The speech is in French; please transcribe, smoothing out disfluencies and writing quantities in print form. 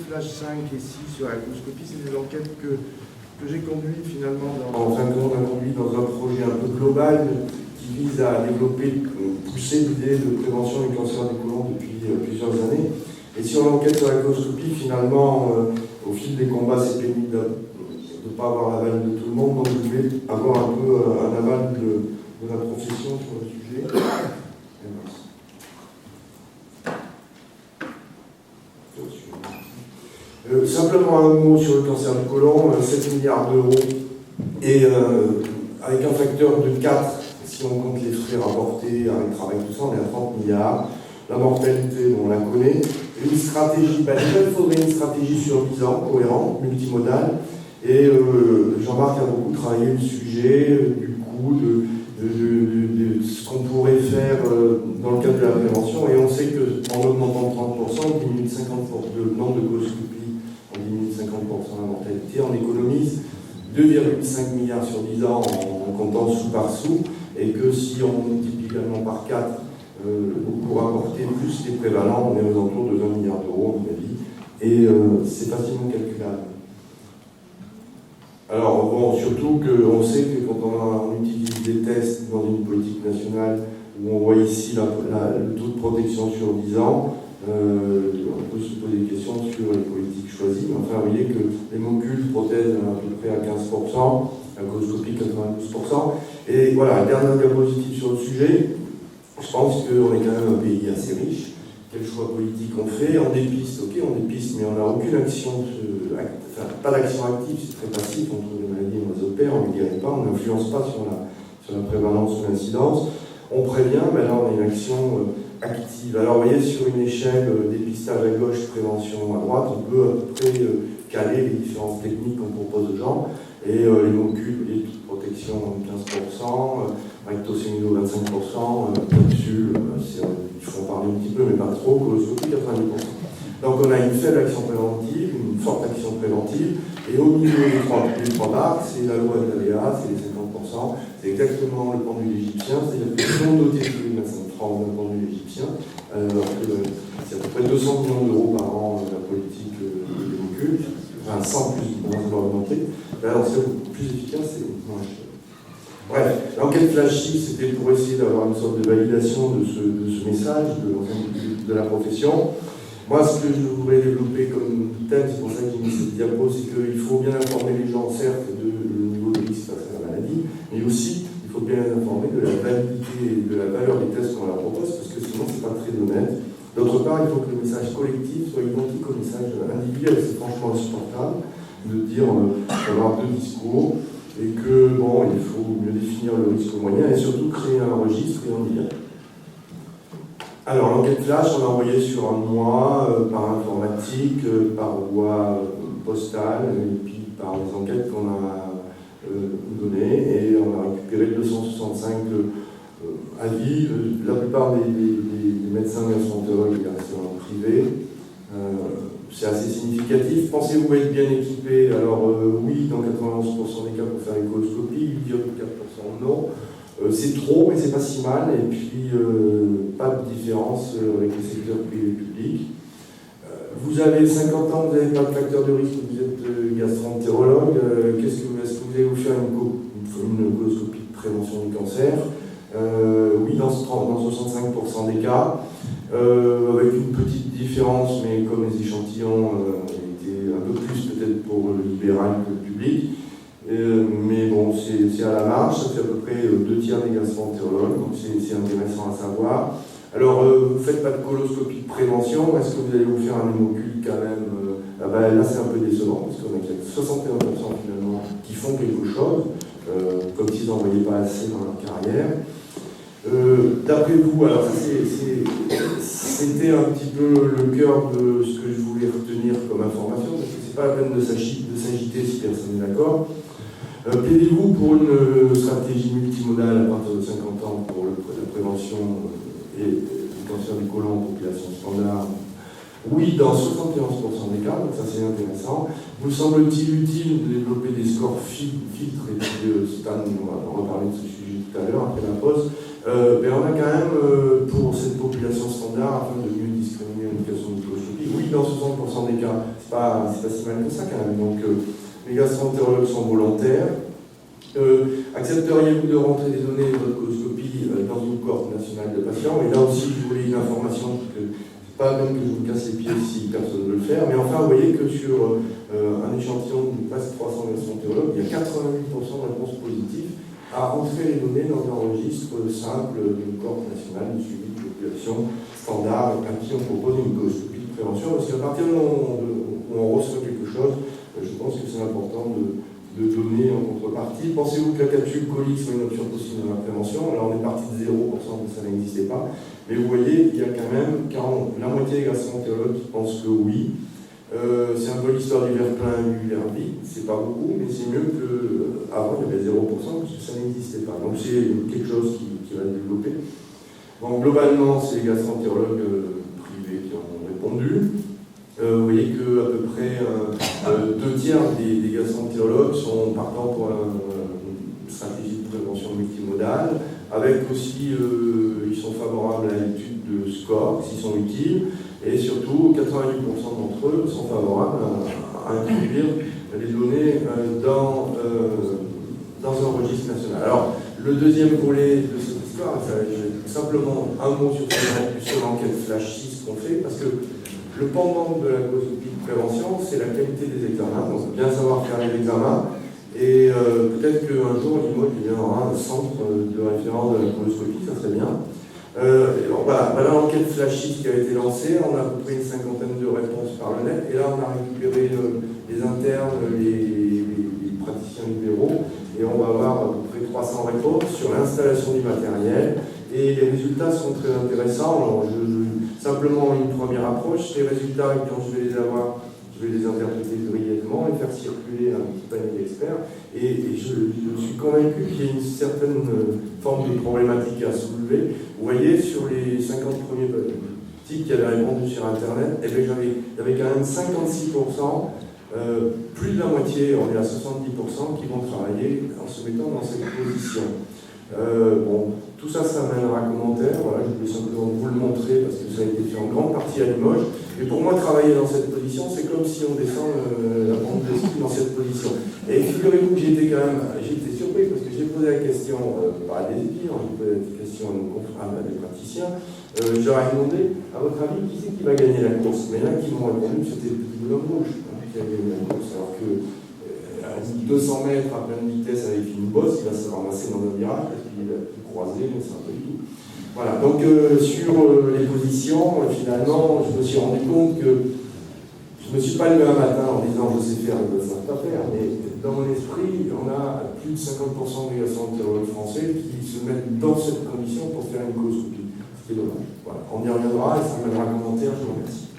flash 5 et 6 sur la coloscopie, c'est des enquêtes que j'ai conduites finalement en fin de compte, on a conduit dans un projet un peu global qui vise à développer, pousser l'idée de prévention du cancer du côlon depuis plusieurs années. Et sur l'enquête sur la coloscopie, finalement, au fil des combats, c'est pénible de ne pas avoir l'aval de tout le monde, donc je voulais avoir un peu un aval de la profession sur le sujet. Simplement un mot sur le cancer du côlon, 7 milliards d'euros, et avec un facteur de 4, si on compte les frais rapportés, arrêt de travail, tout ça, on est à 30 milliards. La mortalité, on la connaît. Une stratégie, déjà il faudrait une stratégie sur 10 ans, cohérente, multimodale, et Jean-Marc a beaucoup travaillé le sujet, du coup, de ce qu'on pourrait faire dans le cadre de la prévention, et on sait qu'en augmentant de 30%, on diminue de 50% le nombre de coloscopies, on diminue de 50% la mortalité, on économise 2,5 milliards sur 10 ans en comptant sou par sou, et que si on multiplie également par 4 pour apporter plus les prévalents, on est aux alentours de 20 milliards d'euros, à mon avis, et c'est facilement calculable. Alors, bon, surtout qu'on sait que quand on utilise des tests dans une politique nationale, où on voit ici le taux de protection sur 10 ans, on peut se poser des questions sur les politiques choisies. Mais enfin, vous voyez que l'hémocule protège à peu près à 15%, la coloscopie 92%. Et voilà, dernière diapositive sur le sujet. Je pense qu'on est quand même un pays assez riche. Quel choix politique on fait? On dépiste, ok, on dépiste, mais on n'a aucune action, pas d'action active, c'est très passif, on trouve les maladies, on les opère, on ne les guérit pas, on n'influence pas sur la prévalence ou l'incidence. On prévient, mais là on a une action active. Alors vous voyez, sur une échelle dépistage à gauche, prévention à droite, on peut à peu près caler les différentes techniques qu'on propose aux gens. Et l'hémocule, les taux de protection 15%, rectosémino 25%, capsule, il faut en parler un petit peu, mais pas trop, coloscopie 90%. Donc on a une faible action préventive, une forte action préventive, et au milieu des trois barres, c'est la loi de l'AVA, c'est les 50%, c'est exactement le pendule égyptien, c'est-à-dire que si on dotait tous les médecins de France d'un pendule égyptien, alors que c'est à peu près 200 millions d'euros par an la politique de l'hémocule, enfin 100 plus, on va augmenter. Alors c'est plus efficace et moins cher. Bref, l'enquête Flash 6, c'était pour essayer d'avoir une sorte de validation de ce message de la profession. Moi, ce que je voudrais développer comme thème, c'est pour ça que j'ai mis cette diapo, c'est qu'il faut bien informer les gens, certes, du niveau de risque face à la maladie, mais aussi, il faut bien les informer de la validité et de la valeur des tests qu'on leur propose, parce que sinon, c'est pas très honnête. D'autre part, il faut que le message collectif soit identique au message individuel. C'est franchement insupportable de dire d'avoir deux discours et que, bon, il faut mieux définir le risque moyen et surtout créer un registre et en dire. Alors, l'enquête Flash, on l'a envoyé sur un mois par informatique, par voie postale, et puis par les enquêtes qu'on a données, et on a récupéré 265 avis. La plupart des médecins gastroentérologues restent en privé. C'est assez significatif. Pensez-vous être bien équipé? Alors oui, dans 91% des cas pour faire une coloscopie, 4% non. C'est trop, mais c'est pas si mal, et puis pas de différence avec le secteur privé et public. Vous avez 50 ans, vous n'avez pas de facteur de risque, vous êtes gastroentérologue. Est-ce que vous allez vous faire une coloscopie de prévention du cancer? Oui, dans 65% des cas, avec une petite différence, mais comme les échantillons étaient un peu plus peut-être pour le libéral que le public. Mais bon, c'est à la marge, ça fait à peu près 2 tiers des gastroentérologues, donc c'est intéressant à savoir. Alors, vous ne faites pas de coloscopie de prévention, est-ce que vous allez vous faire un hémocule quand même? Là, c'est un peu décevant, parce qu'on a 61% finalement qui font quelque chose, comme s'ils n'en voyaient pas assez dans leur carrière. D'après vous, alors c'était un petit peu le cœur de ce que je voulais retenir comme information, parce que c'est pas la peine de s'agiter si personne n'est d'accord. Plaidez-vous pour une stratégie multimodale à partir de 50 ans pour la prévention et du cancer du côlon en population standard? Oui, dans 71% des cas, donc ça c'est intéressant. Vous semble-t-il utile de développer des scores filtres, et puis Stan, on va reparler de ce sujet tout à l'heure après la pause. On a quand même, pour cette population standard, afin de mieux discriminer l'indication de coloscopie, oui, dans 60% des cas. C'est pas si mal que ça quand même. Donc les gastro-entérologues sont volontaires. Accepteriez-vous de rentrer des données de votre coloscopie dans une cohorte nationale de patients? Et là aussi, je voulais une information, parce que c'est pas même que je vous casse les pieds si personne ne veut le faire, mais enfin, vous voyez que sur un échantillon de presque 300 gastro-entérologues, il y a 88% de réponses positives à rentrer les données dans un registre simple d'une cohorte nationale de suivi de population standard à qui on propose une coloscopie de prévention, parce qu'à partir du moment où on reçoit quelque chose, je pense que c'est important de donner en contrepartie. Pensez-vous que la capsule colique soit une option possible dans la prévention? Alors on est parti de 0% que ça n'existait pas, mais vous voyez, il y a quand même la moitié des gastro-entérologues qui pensent que oui. C'est un peu l'histoire du verre plein et du verre vide, c'est pas beaucoup, mais c'est mieux qu'avant il y avait 0% parce que ça n'existait pas. Donc c'est quelque chose qui va se développer. Bon, globalement, c'est les gastro-entérologues privés qui ont répondu. Vous voyez qu'à peu près 2/3 des gastro-entérologues sont partants pour une stratégie de prévention multimodale, avec aussi, ils sont favorables à l'étude de scores, s'ils sont utiles, et surtout 88% d'entre eux sont favorables à introduire les données dans un registre national. Alors, le deuxième volet de cette histoire, simplement un mot sur l'enquête Flash 6 qu'on fait, parce que le pendant de la coloscopie de prévention, c'est la qualité des examens. Donc, bien savoir faire les examens. Et peut-être qu'un jour, Limoges aura un centre de référence de la coloscopie, ça serait bien. Voilà l'enquête Flash 6 qui a été lancée. On a à peu près une cinquantaine de réponses par le net. Et là, on a récupéré les internes, les praticiens libéraux. Et on va avoir à peu près 300 réponses sur l'installation du matériel. Et les résultats sont très intéressants. Alors, simplement une première approche, les résultats, quand je vais les avoir, je vais les interpréter brièvement, les faire circuler à un petit panier d'experts, et je suis convaincu qu'il y a une certaine forme de problématique à soulever. Vous voyez, sur les 50 premiers petits qui avaient répondu sur Internet, il y avait quand même 56%, plus de la moitié, on est à 70%, qui vont travailler en se mettant dans cette position. Tout ça, ça mènera à commentaire. Voilà, je voulais simplement vous le montrer parce que ça a été fait en grande partie à Limoges. Et pour moi, travailler dans cette position, c'est comme si on descend la pente de ski dans cette position. Et figurez-vous que j'ai été surpris parce que j'ai posé la question, pas à des étudiants, j'ai posé la question à des praticiens. Je leur ai demandé, à votre avis, qui c'est qui va gagner la course? Mais là, qui m'ont répondu, c'était le petit bonhomme rouge qui a gagné la course. Alors que 200 mètres à pleine vitesse avec une bosse, il va se ramasser dans un virage parce qu'il a tout croisé, mais c'est un peu tout. Voilà, donc sur les positions, finalement, je me suis rendu compte que je ne me suis pas levé un matin en disant je sais faire, je ne sais pas faire, mais dans mon esprit, on a plus de 50% des gastro-entérologues français qui se mettent dans cette condition pour faire une coloscopie, ce qui est dommage. Voilà, on y reviendra et ça mènera un commentaire, je vous remercie.